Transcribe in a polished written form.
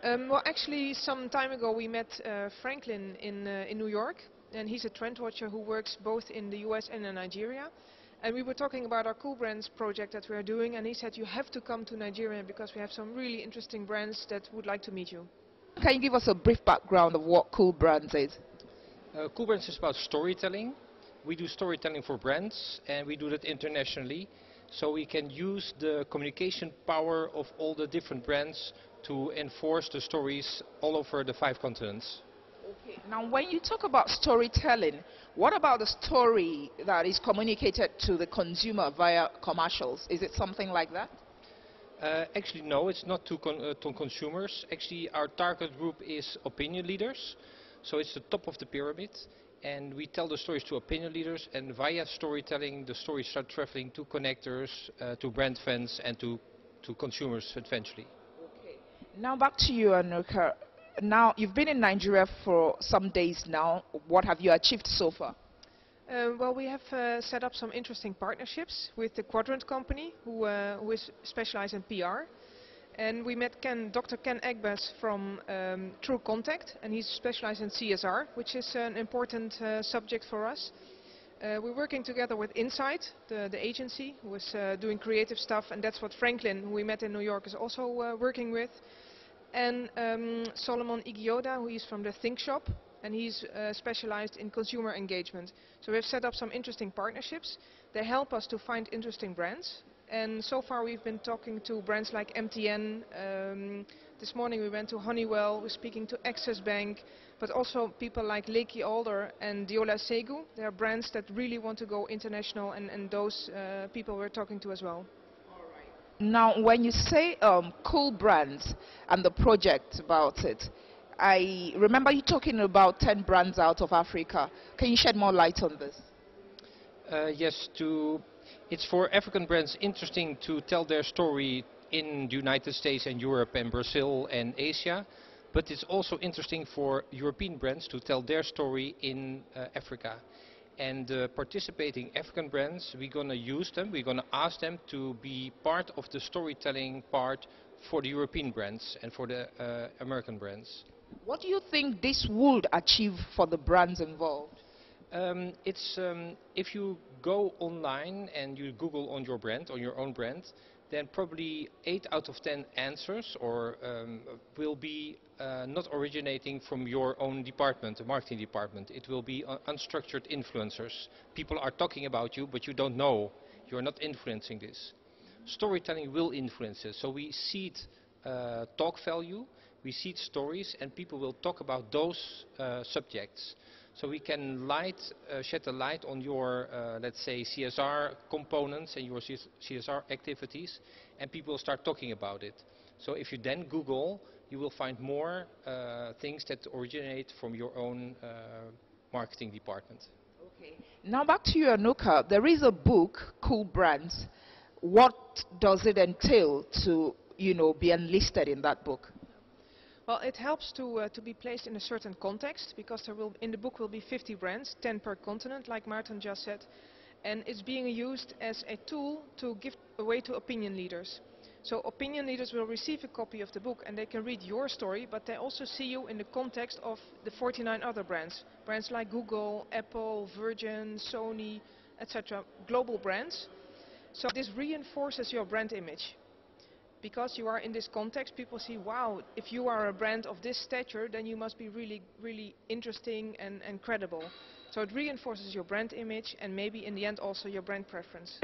Well, actually, some time ago we met Franklin in New York, and he's a trend watcher who works both in the US and in Nigeria. And we were talking about our Cool Brands project that we are doing, and he said you have to come to Nigeria because we have some really interesting brands that would like to meet you. Can you give us a brief background of what Cool Brands is? Cool Brands is about storytelling. We do storytelling for brands, and we do that internationally. So we can use the communication power of all the different brands to enforce the stories all over the 5 continents. Okay. Now, when you talk about storytelling, what about the story that is communicated to the consumer via commercials? Is it something like that? Actually, no, it's not to consumers. Actually, our target group is opinion leaders. So it's the top of the pyramid. And we tell the stories to opinion leaders, and via storytelling, the stories start traveling to connectors, to brand fans, and to consumers eventually. Okay. Now back to you, Anuka. Now, you've been in Nigeria for some days now. What have you achieved so far? Well, we have set up some interesting partnerships with the Quadrant company, who is specialized in PR. And we met Dr. Ken Egbers from True Contact, and he's specialized in CSR, which is an important subject for us. We're working together with Insight, the agency, who is doing creative stuff, and that's what Franklin, who we met in New York, is also working with. And Solomon Igioda, who is from the Think Shop, and he's specialized in consumer engagement. So we've set up some interesting partnerships. They help us to find interesting brands. And so far we've been talking to brands like MTN. This morning we went to Honeywell, we're speaking to Access Bank, but also people like Leki Alder and Diola Segu. They are brands that really want to go international, and those people we're talking to as well. Now, when you say Cool Brands and the project about it, I remember you talking about 10 brands out of Africa. Can you shed more light on this? Yes, it's for African brands interesting to tell their story in the United States and Europe and Brazil and Asia, but it's also interesting for European brands to tell their story in Africa. And participating African brands, we're going to use them, we're going to ask them to be part of the storytelling part for the European brands and for the American brands. What do you think this would achieve for the brands involved? If you go online and you Google on your brand, on your own brand, then probably 8 out of 10 answers will be not originating from your own department, the marketing department. It will be unstructured influencers. People are talking about you, but you don't know. You're not influencing this. Storytelling will influence it. So we seed talk value, we seed stories, and people will talk about those subjects. So we can shed a light on your, let's say, CSR components and your CSR activities, and people will start talking about it. So if you then Google, you will find more things that originate from your own marketing department. Okay. Now back to you, Anuka. There is a book, Cool Brands. What does it entail to, be enlisted in that book? Well, it helps to be placed in a certain context, because in the book will be 50 brands, 10 per continent, like Maarten just said, and it's being used as a tool to give away to opinion leaders. So opinion leaders will receive a copy of the book and they can read your story, but they also see you in the context of the 49 other brands. Brands like Google, Apple, Virgin, Sony, etc. Global brands. So this reinforces your brand image. Because you are in this context, people see, wow, if you are a brand of this stature, then you must be really, really interesting and credible. So it reinforces your brand image and maybe in the end also your brand preference.